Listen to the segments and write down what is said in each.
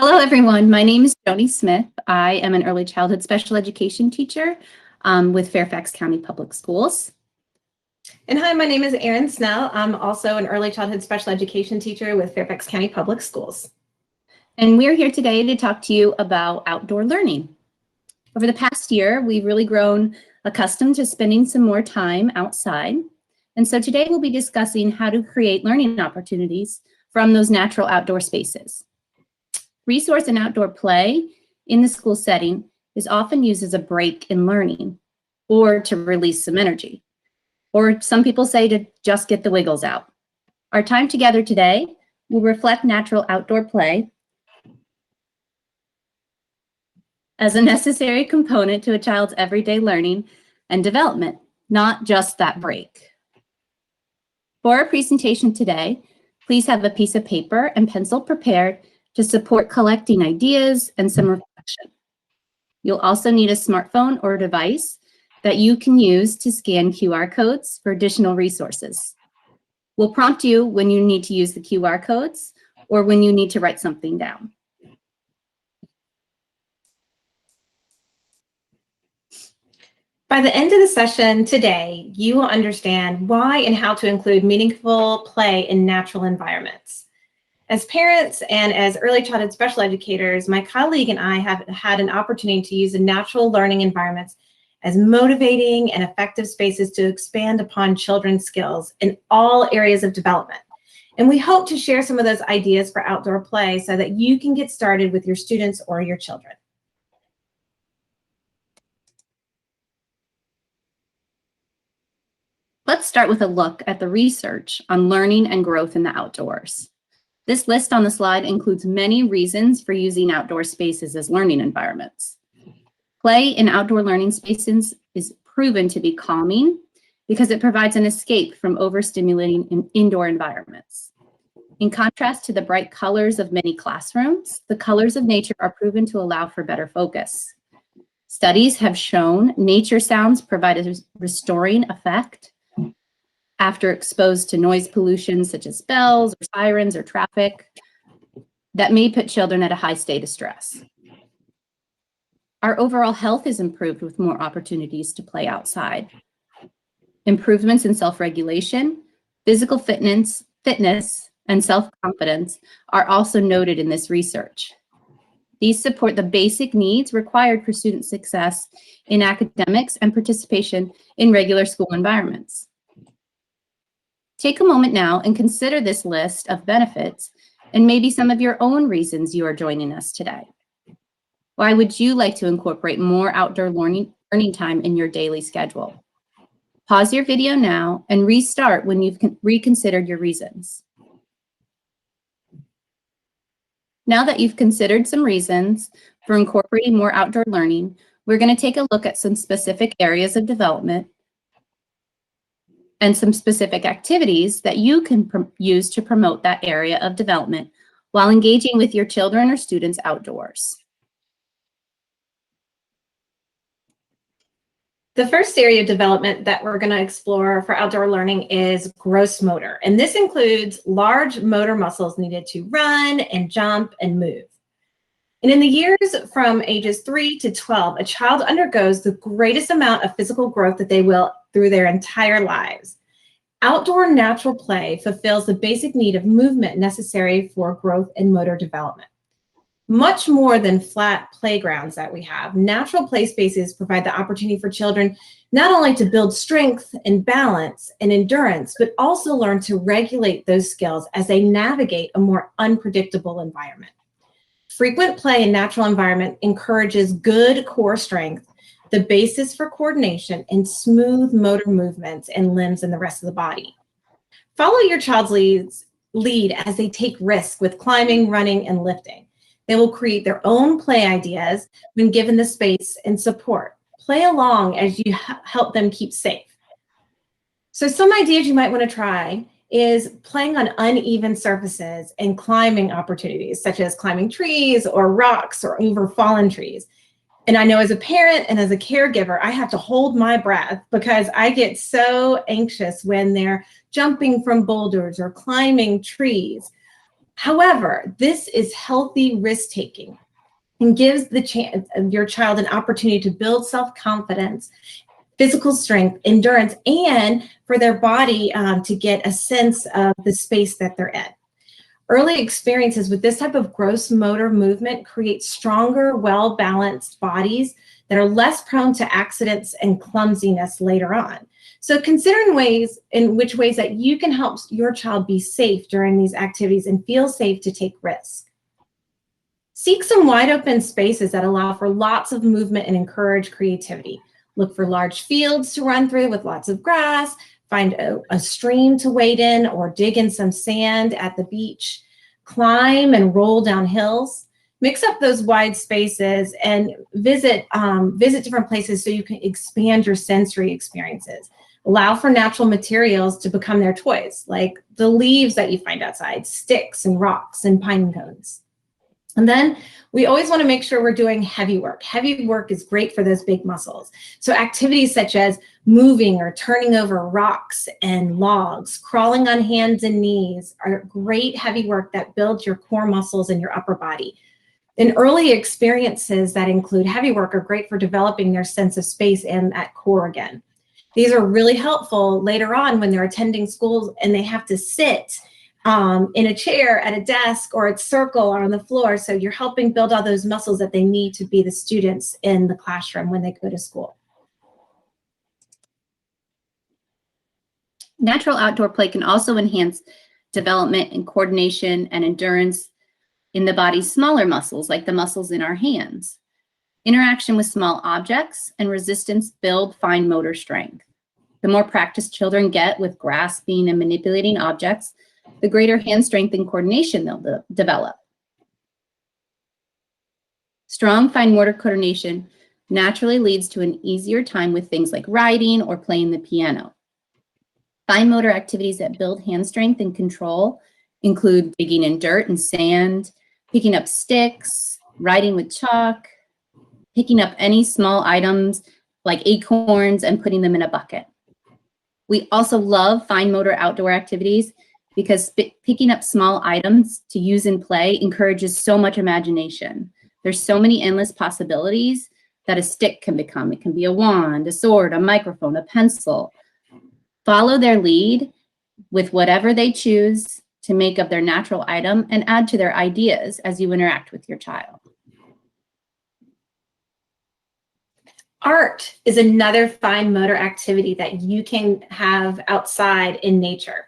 Hello, everyone. My name is Joni Smith. I am an early childhood special education teacher with Fairfax County Public Schools. And hi, my name is Erin Snell. I'm also an early childhood special education teacher with Fairfax County Public Schools. And we're here today to talk to you about outdoor learning. Over the past year, we've really grown accustomed to spending some more time outside. And so today we'll be discussing how to create learning opportunities from those natural outdoor spaces. Resource and outdoor play in the school setting is often used as a break in learning or to release some energy. Or some people say to just get the wiggles out. Our time together today will reflect natural outdoor play as a necessary component to a child's everyday learning and development, not just that break. For our presentation today, please have a piece of paper and pencil prepared to support collecting ideas and some reflection. You'll also need a smartphone or device that you can use to scan QR codes for additional resources. We'll prompt you when you need to use the QR codes or when you need to write something down. By the end of the session today, you will understand why and how to include meaningful play in natural environments. As parents and as early childhood special educators, my colleague and I have had an opportunity to use the natural learning environments as motivating and effective spaces to expand upon children's skills in all areas of development. And we hope to share some of those ideas for outdoor play so that you can get started with your students or your children. Let's start with a look at the research on learning and growth in the outdoors. This list on the slide includes many reasons for using outdoor spaces as learning environments. Play in outdoor learning spaces is proven to be calming because it provides an escape from overstimulating indoor environments. In contrast to the bright colors of many classrooms, the colors of nature are proven to allow for better focus. Studies have shown nature sounds provide a restoring effect after exposed to noise pollution such as bells or sirens or traffic that may put children at a high state of stress. Our overall health is improved with more opportunities to play outside. Improvements in self-regulation, physical fitness, and self-confidence are also noted in this research. These support the basic needs required for student success in academics and participation in regular school environments. Take a moment now and consider this list of benefits and maybe some of your own reasons you are joining us today. Why would you like to incorporate more outdoor learning time in your daily schedule? Pause your video now and restart when you've reconsidered your reasons. Now that you've considered some reasons for incorporating more outdoor learning, we're going to take a look at some specific areas of development and some specific activities that you can use to promote that area of development while engaging with your children or students outdoors. The first area of development that we're going to explore for outdoor learning is gross motor. And this includes large motor muscles needed to run and jump and move. And in the years from ages 3 to 12, a child undergoes the greatest amount of physical growth that they will through their entire lives. Outdoor natural play fulfills the basic need of movement necessary for growth and motor development. Much more than flat playgrounds that we have, natural play spaces provide the opportunity for children not only to build strength and balance and endurance, but also learn to regulate those skills as they navigate a more unpredictable environment. Frequent play in natural environment encourages good core strength, the basis for coordination, and smooth motor movements and limbs and the rest of the body. Follow your child's lead as they take risks with climbing, running, and lifting. They will create their own play ideas when given the space and support. Play along as you help them keep safe. So some ideas you might want to try is playing on uneven surfaces and climbing opportunities, such as climbing trees or rocks or over fallen trees. And I know as a parent and as a caregiver, I have to hold my breath because I get so anxious when they're jumping from boulders or climbing trees. However, this is healthy risk-taking and gives your child an opportunity to build self-confidence, physical strength, endurance, and for their body to get a sense of the space that they're in. Early experiences with this type of gross motor movement create stronger, well-balanced bodies that are less prone to accidents and clumsiness later on. So considering ways that you can help your child be safe during these activities and feel safe to take risks. Seek some wide open spaces that allow for lots of movement and encourage creativity. Look for large fields to run through with lots of grass. Find a stream to wade in or dig in some sand at the beach. Climb and roll down hills. Mix up those wide spaces and visit different places so you can expand your sensory experiences. Allow for natural materials to become their toys, like the leaves that you find outside, sticks and rocks and pine cones. And then we always want to make sure we're doing heavy work. Heavy work is great for those big muscles. So activities such as moving or turning over rocks and logs, crawling on hands and knees are great heavy work that builds your core muscles in your upper body. And early experiences that include heavy work are great for developing their sense of space and that core again. These are really helpful later on when they're attending schools and they have to sit in a chair at a desk or at circle or on the floor. So you're helping build all those muscles that they need to be the students in the classroom when they go to school. Natural outdoor play can also enhance development and coordination and endurance in the body's smaller muscles, like the muscles in our hands. Interaction with small objects and resistance build fine motor strength. The more practice children get with grasping and manipulating objects, the greater hand strength and coordination they'll develop. Strong fine motor coordination naturally leads to an easier time with things like writing or playing the piano. Fine motor activities that build hand strength and control include digging in dirt and sand, picking up sticks, writing with chalk, picking up any small items like acorns and putting them in a bucket. We also love fine motor outdoor activities because picking up small items to use in play encourages so much imagination. There's so many endless possibilities that a stick can become. It can be a wand, a sword, a microphone, a pencil. Follow their lead with whatever they choose to make of their natural item and add to their ideas as you interact with your child. Art is another fine motor activity that you can have outside in nature.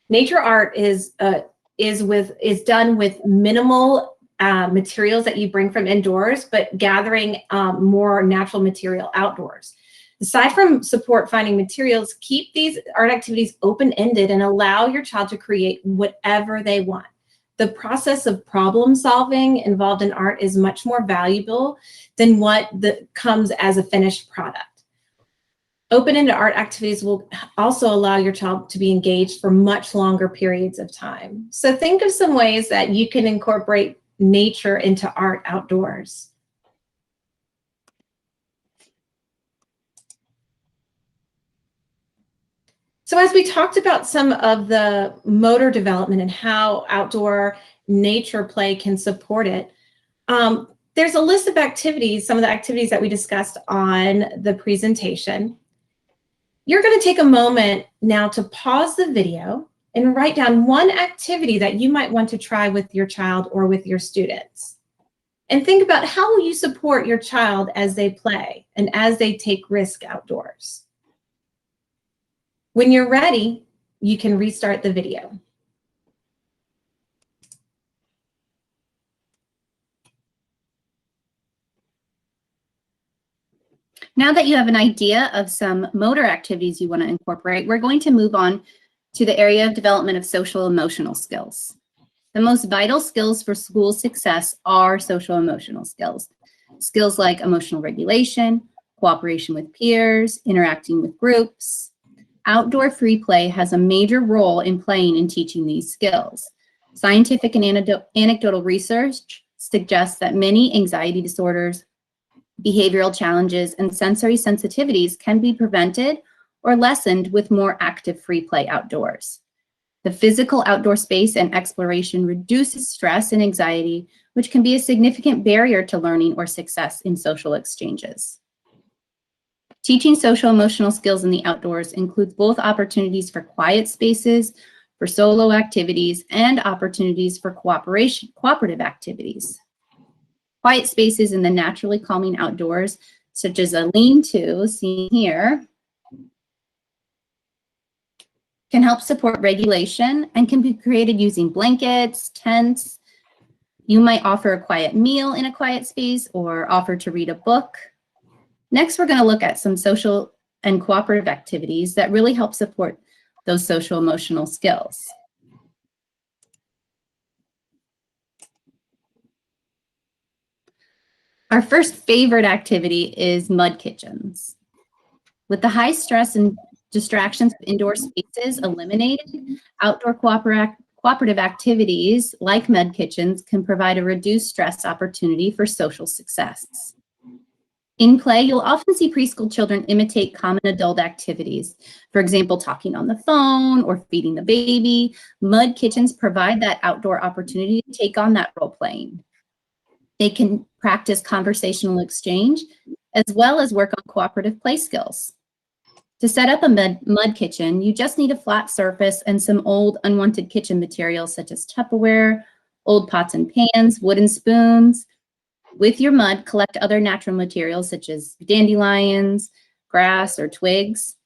Nature art is done with minimal materials that you bring from indoors, but gathering more natural material outdoors. Aside from support finding materials, keep these art activities open-ended and allow your child to create whatever they want. The process of problem solving involved in art is much more valuable than what comes as a finished product. Open-ended art activities will also allow your child to be engaged for much longer periods of time. So think of some ways that you can incorporate nature into art outdoors. So as we talked about some of the motor development and how outdoor nature play can support it, there's a list of activities, some of the activities that we discussed on the presentation. You're going to take a moment now to pause the video and write down one activity that you might want to try with your child or with your students. And think about how will you support your child as they play and as they take risk outdoors. When you're ready, you can restart the video. Now that you have an idea of some motor activities you want to incorporate, we're going to move on to the area of development of social emotional skills. The most vital skills for school success are social emotional skills. Skills like emotional regulation, cooperation with peers, interacting with groups. Outdoor free play has a major role in playing and teaching these skills. Scientific and anecdotal research suggests that many anxiety disorders, behavioral challenges, and sensory sensitivities can be prevented or lessened with more active free play outdoors. The physical outdoor space and exploration reduces stress and anxiety, which can be a significant barrier to learning or success in social exchanges. Teaching social emotional skills in the outdoors includes both opportunities for quiet spaces, for solo activities, and opportunities for cooperative activities. Quiet spaces in the naturally calming outdoors, such as a lean-to, seen here, can help support regulation and can be created using blankets, tents. You might offer a quiet meal in a quiet space or offer to read a book. Next, we're going to look at some social and cooperative activities that really help support those social emotional skills. Our first favorite activity is mud kitchens. With the high stress and distractions of indoor spaces eliminated, outdoor cooperative activities like mud kitchens can provide a reduced stress opportunity for social success. In play, you'll often see preschool children imitate common adult activities. For example, talking on the phone or feeding the baby. Mud kitchens provide that outdoor opportunity to take on that role playing. They can practice conversational exchange as well as work on cooperative play skills. To set up a mud kitchen, you just need a flat surface and some old unwanted kitchen materials such as Tupperware, old pots and pans, wooden spoons. With your mud, collect other natural materials such as dandelions, grass, or twigs.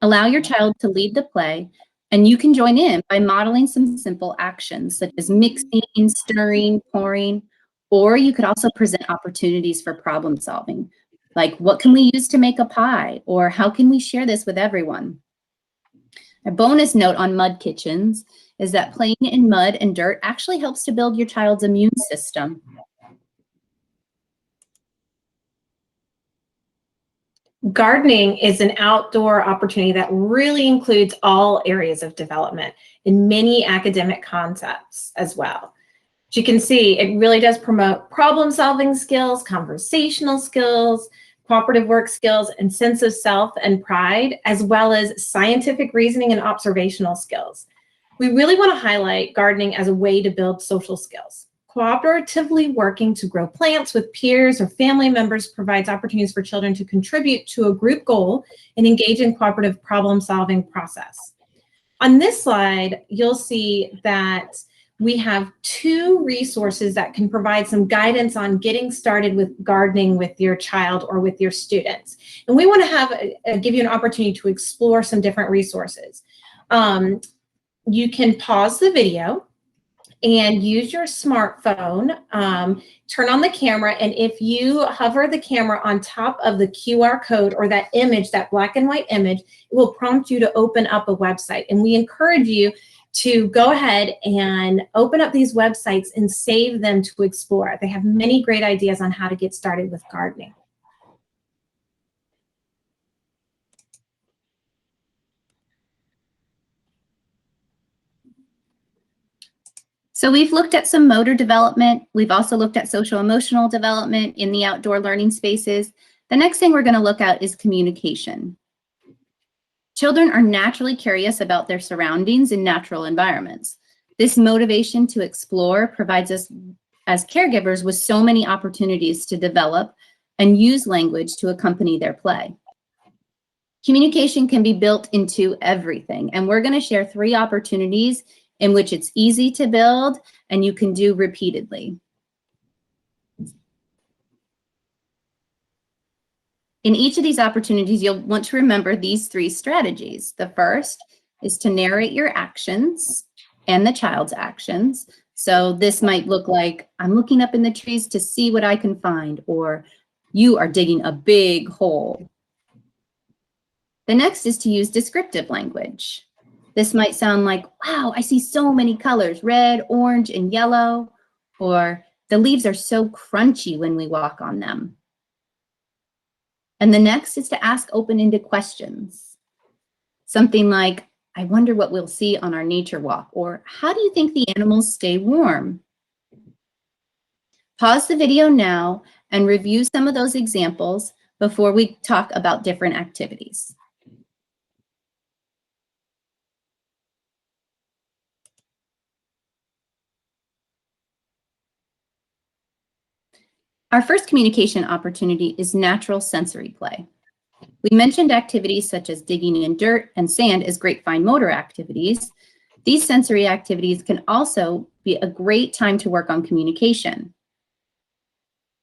Allow your child to lead the play, and you can join in by modeling some simple actions such as mixing, stirring, pouring, or you could also present opportunities for problem solving. Like, what can we use to make a pie? Or how can we share this with everyone? A bonus note on mud kitchens is that playing in mud and dirt actually helps to build your child's immune system. Gardening is an outdoor opportunity that really includes all areas of development and many academic concepts as well. As you can see, it really does promote problem-solving skills, conversational skills, cooperative work skills, and sense of self and pride, as well as scientific reasoning and observational skills. We really want to highlight gardening as a way to build social skills. Cooperatively working to grow plants with peers or family members provides opportunities for children to contribute to a group goal and engage in cooperative problem-solving process. On this slide, you'll see that we have two resources that can provide some guidance on getting started with gardening with your child or with your students. And we want to give you an opportunity to explore some different resources. You can pause the video and use your smartphone, turn on the camera, and if you hover the camera on top of the QR code or that image, that black and white image, it will prompt you to open up a website. And we encourage you to go ahead and open up these websites and save them to explore. They have many great ideas on how to get started with gardening. So we've looked at some motor development. We've also looked at social emotional development in the outdoor learning spaces. The next thing we're going to look at is communication. Children are naturally curious about their surroundings and natural environments. This motivation to explore provides us as caregivers with so many opportunities to develop and use language to accompany their play. Communication can be built into everything, and we're going to share 3 opportunities in which it's easy to build and you can do repeatedly. In each of these opportunities, you'll want to remember these 3 strategies. The first is to narrate your actions and the child's actions. So this might look like, I'm looking up in the trees to see what I can find, or you are digging a big hole. The next is to use descriptive language. This might sound like, wow, I see so many colors, red, orange, and yellow, or the leaves are so crunchy when we walk on them. And the next is to ask open-ended questions. Something like, I wonder what we'll see on our nature walk, or how do you think the animals stay warm? Pause the video now and review some of those examples before we talk about different activities. Our first communication opportunity is natural sensory play. We mentioned activities such as digging in dirt and sand as great fine motor activities. These sensory activities can also be a great time to work on communication.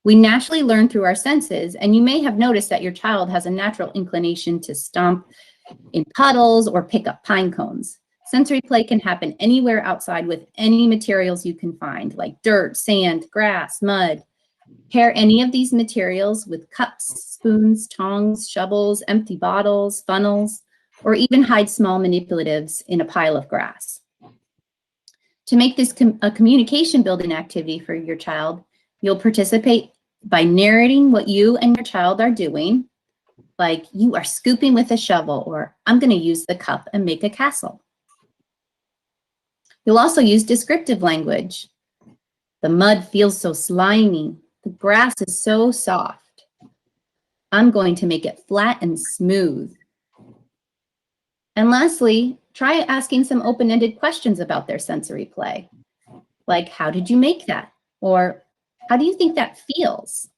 We naturally learn through our senses, and you may have noticed that your child has a natural inclination to stomp in puddles or pick up pine cones. Sensory play can happen anywhere outside with any materials you can find, like dirt, sand, grass, mud. Pair any of these materials with cups, spoons, tongs, shovels, empty bottles, funnels, or even hide small manipulatives in a pile of grass. To make this a communication building activity for your child, you'll participate by narrating what you and your child are doing, like you are scooping with a shovel, or I'm going to use the cup and make a castle. You'll also use descriptive language. The mud feels so slimy. The grass is so soft. I'm going to make it flat and smooth. And lastly, try asking some open-ended questions about their sensory play, like how did you make that? Or how do you think that feels?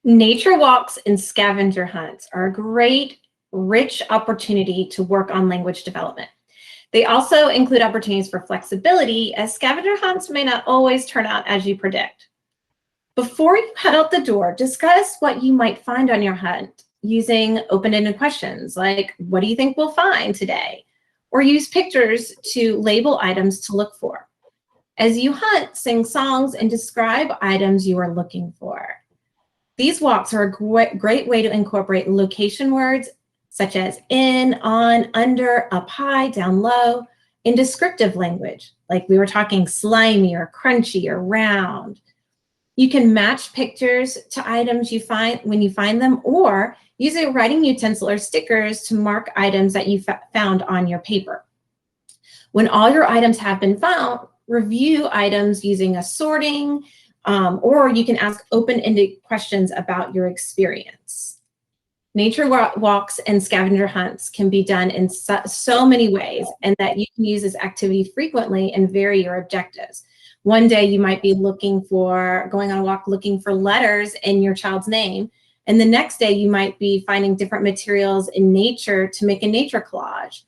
Nature walks and scavenger hunts are a great, rich opportunity to work on language development. They also include opportunities for flexibility, as scavenger hunts may not always turn out as you predict. Before you head out the door, discuss what you might find on your hunt using open-ended questions like, what do you think we'll find today? Or use pictures to label items to look for. As you hunt, sing songs and describe items you are looking for. These walks are a great way to incorporate location words such as in, on, under, up high, down low, in descriptive language, like we were talking slimy or crunchy or round. You can match pictures to items you find when you find them, or use a writing utensil or stickers to mark items that you found on your paper. When all your items have been found, review items using a sorting, or you can ask open-ended questions about your experience. Nature walks and scavenger hunts can be done in so many ways, and that you can use this activity frequently and vary your objectives. One day you might be going on a walk looking for letters in your child's name, and the next day you might be finding different materials in nature to make a nature collage.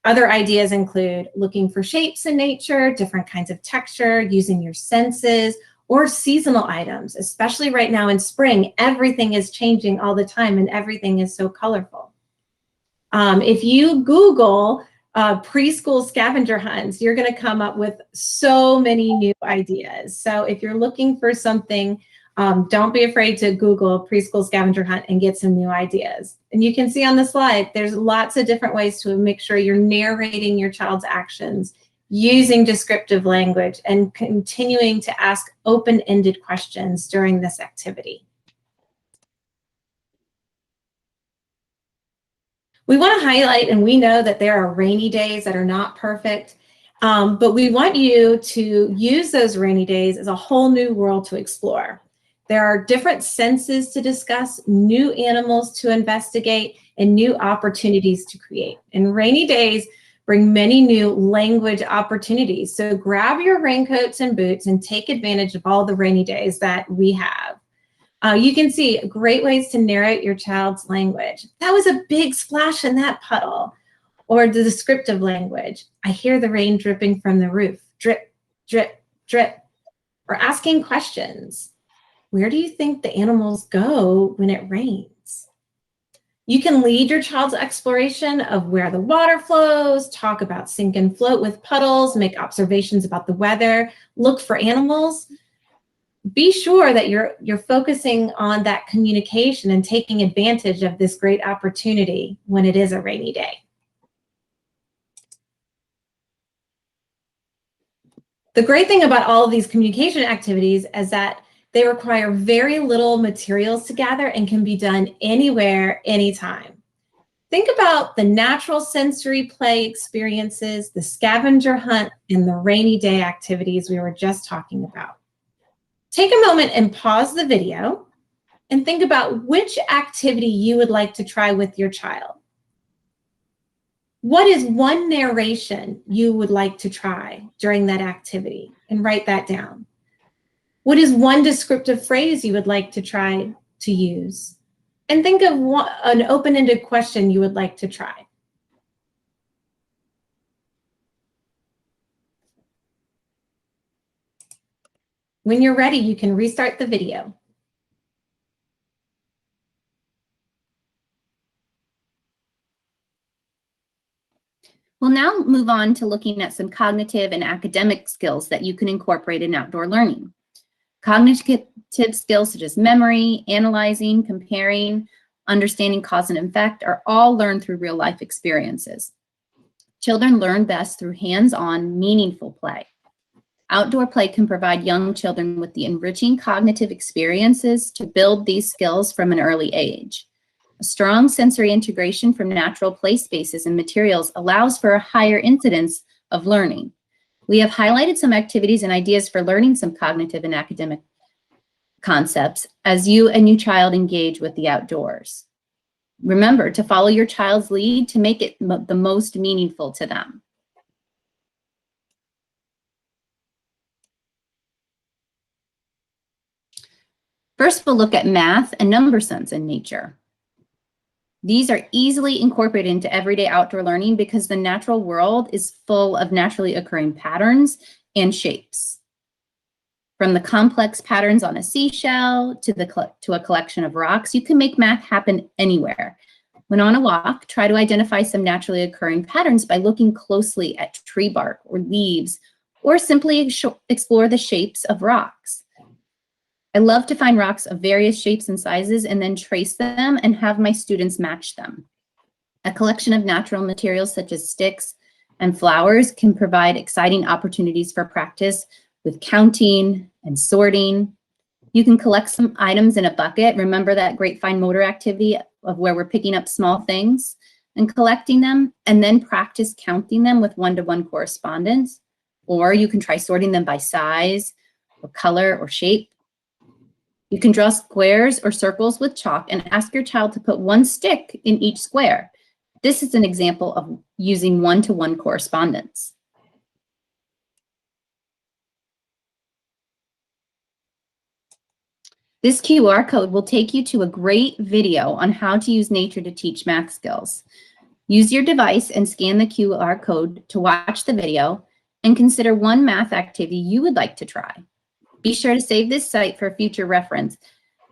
Other ideas include looking for shapes in nature, different kinds of texture, using your senses, or seasonal items, especially right now in spring. Everything is changing all the time and everything is so colorful. If you Google preschool scavenger hunts, you're gonna come up with so many new ideas. So if you're looking for something, don't be afraid to Google preschool scavenger hunt and get some new ideas. And you can see on the slide, there's lots of different ways to make sure you're narrating your child's actions, using descriptive language, and continuing to ask open-ended questions during this activity. We want to highlight, and we know that there are rainy days that are not perfect, but we want you to use those rainy days as a whole new world to explore. There are different senses to discuss, new animals to investigate, and new opportunities to create. And rainy days bring many new language opportunities. So grab your raincoats and boots and take advantage of all the rainy days that we have. You can see great ways to narrate your child's language. That was a big splash in that puddle. Or the descriptive language. I hear the rain dripping from the roof. Drip, drip, drip. Or asking questions. Where do you think the animals go when it rains? You can lead your child's exploration of where the water flows, talk about sink and float with puddles, make observations about the weather, look for animals. Be sure that you're focusing on that communication and taking advantage of this great opportunity when it is a rainy day. The great thing about all of these communication activities is that they require very little materials to gather and can be done anywhere, anytime. Think about the natural sensory play experiences, the scavenger hunt, and the rainy day activities we were just talking about. Take a moment and pause the video and think about which activity you would like to try with your child. What is one narration you would like to try during that activity? And write that down. What is one descriptive phrase you would like to try to use? And think of an open-ended question you would like to try. When you're ready, you can restart the video. We'll now move on to looking at some cognitive and academic skills that you can incorporate in outdoor learning. Cognitive skills such as memory, analyzing, comparing, understanding cause and effect are all learned through real-life experiences. Children learn best through hands-on, meaningful play. Outdoor play can provide young children with the enriching cognitive experiences to build these skills from an early age. A strong sensory integration from natural play spaces and materials allows for a higher incidence of learning. We have highlighted some activities and ideas for learning some cognitive and academic concepts as you and your child engage with the outdoors. Remember to follow your child's lead to make it the most meaningful to them. First, we'll look at math and number sense in nature. These are easily incorporated into everyday outdoor learning because the natural world is full of naturally occurring patterns and shapes. From the complex patterns on a seashell to a collection of rocks, you can make math happen anywhere. When on a walk, try to identify some naturally occurring patterns by looking closely at tree bark or leaves, or simply explore the shapes of rocks. I love to find rocks of various shapes and sizes and then trace them and have my students match them. A collection of natural materials such as sticks and flowers can provide exciting opportunities for practice with counting and sorting. You can collect some items in a bucket. Remember that great fine motor activity of where we're picking up small things and collecting them, and then practice counting them with one-to-one correspondence. Or you can try sorting them by size or color or shape. You can draw squares or circles with chalk and ask your child to put one stick in each square. This is an example of using one-to-one correspondence. This QR code will take you to a great video on how to use nature to teach math skills. Use your device and scan the QR code to watch the video and consider one math activity you would like to try. Be sure to save this site for future reference,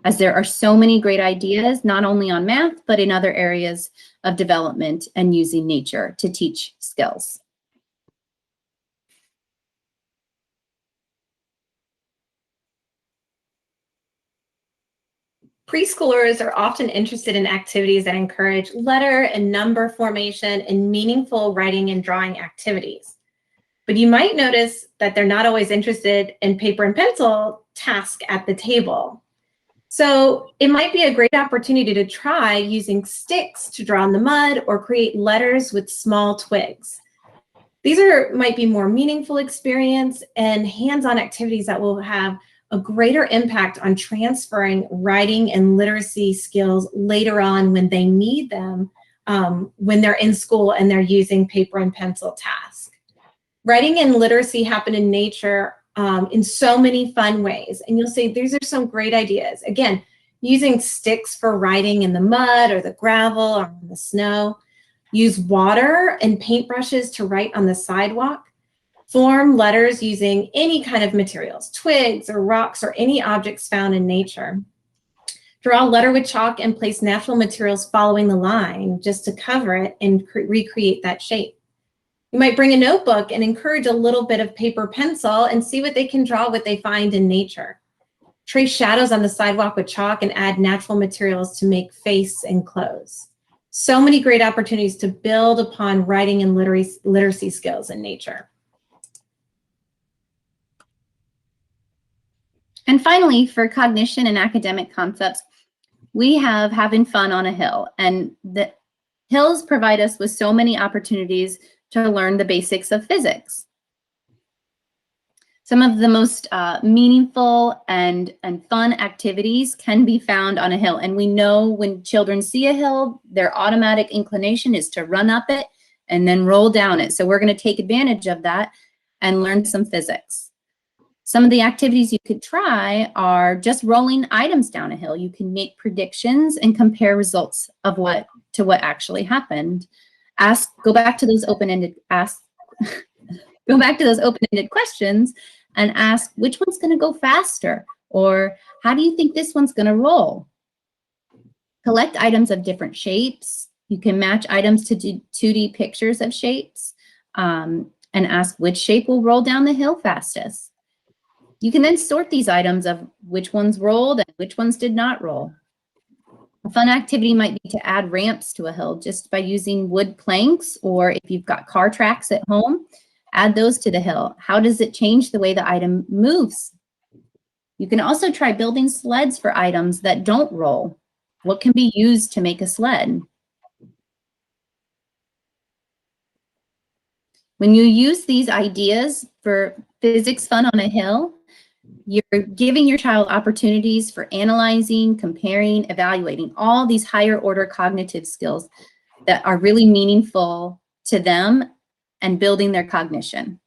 as there are so many great ideas, not only on math, but in other areas of development and using nature to teach skills. Preschoolers are often interested in activities that encourage letter and number formation and meaningful writing and drawing activities. But you might notice that they're not always interested in paper and pencil tasks at the table. So it might be a great opportunity to try using sticks to draw in the mud or create letters with small twigs. These might be more meaningful experience and hands-on activities that will have a greater impact on transferring writing and literacy skills later on when they need them, when they're in school and they're using paper and pencil tasks. Writing and literacy happen in nature in so many fun ways. And you'll see these are some great ideas. Again, using sticks for writing in the mud or the gravel or in the snow. Use water and paintbrushes to write on the sidewalk. Form letters using any kind of materials, twigs or rocks or any objects found in nature. Draw a letter with chalk and place natural materials following the line just to cover it and recreate that shape. You might bring a notebook and encourage a little bit of paper pencil and see what they can draw, what they find in nature. Trace shadows on the sidewalk with chalk and add natural materials to make face and clothes. So many great opportunities to build upon writing and literacy skills in nature. And finally, for cognition and academic concepts, we have having fun on a hill. And the hills provide us with so many opportunities to learn the basics of physics. Some of the most meaningful and fun activities can be found on a hill. And we know when children see a hill, their automatic inclination is to run up it and then roll down it. So we're going to take advantage of that and learn some physics. Some of the activities you could try are just rolling items down a hill. You can make predictions and compare results of what actually happened. Go back to those open-ended questions and ask which one's going to go faster, or how do you think this one's going to roll? Collect items of different shapes. You can match items to 2D pictures of shapes and ask which shape will roll down the hill fastest. You can then sort these items of which ones rolled and which ones did not roll. A fun activity might be to add ramps to a hill just by using wood planks, or if you've got car tracks at home, add those to the hill. How does it change the way the item moves? You can also try building sleds for items that don't roll. What can be used to make a sled? When you use these ideas for physics fun on a hill, you're giving your child opportunities for analyzing, comparing, evaluating all these higher order cognitive skills that are really meaningful to them and building their cognition.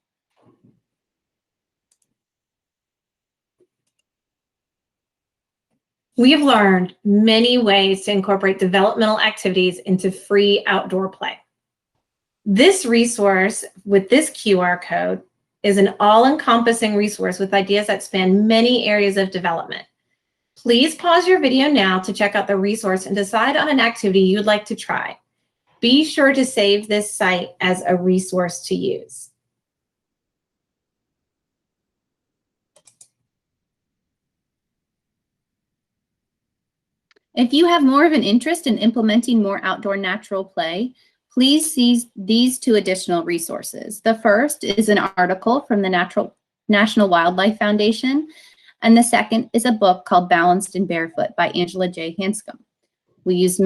We have learned many ways to incorporate developmental activities into free outdoor play. This resource with this QR code is an all-encompassing resource with ideas that span many areas of development. Please pause your video now to check out the resource and decide on an activity you'd like to try. Be sure to save this site as a resource to use. If you have more of an interest in implementing more outdoor natural play, please see these two additional resources. The first is an article from the National Wildlife Foundation, and the second is a book called Balanced and Barefoot by Angela J. Hanscom. We used a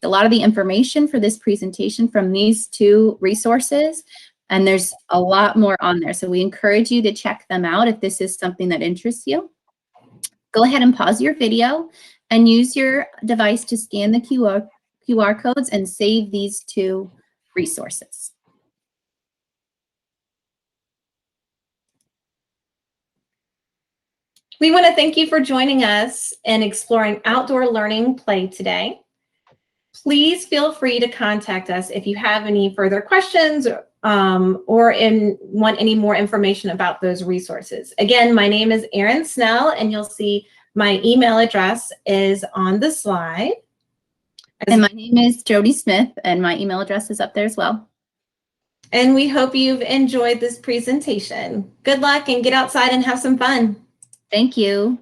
lot of the information for this presentation from these two resources, and there's a lot more on there. So we encourage you to check them out if this is something that interests you. Go ahead and pause your video and use your device to scan the QR codes and save these two resources. We want to thank you for joining us in exploring outdoor learning play today. Please feel free to contact us if you have any further questions or want any more information about those resources. Again, my name is Erin Snell, and you'll see my email address is on the slide. And my name is Jody Smith, and my email address is up there as well. And we hope you've enjoyed this presentation. Good luck and get outside and have some fun. Thank you.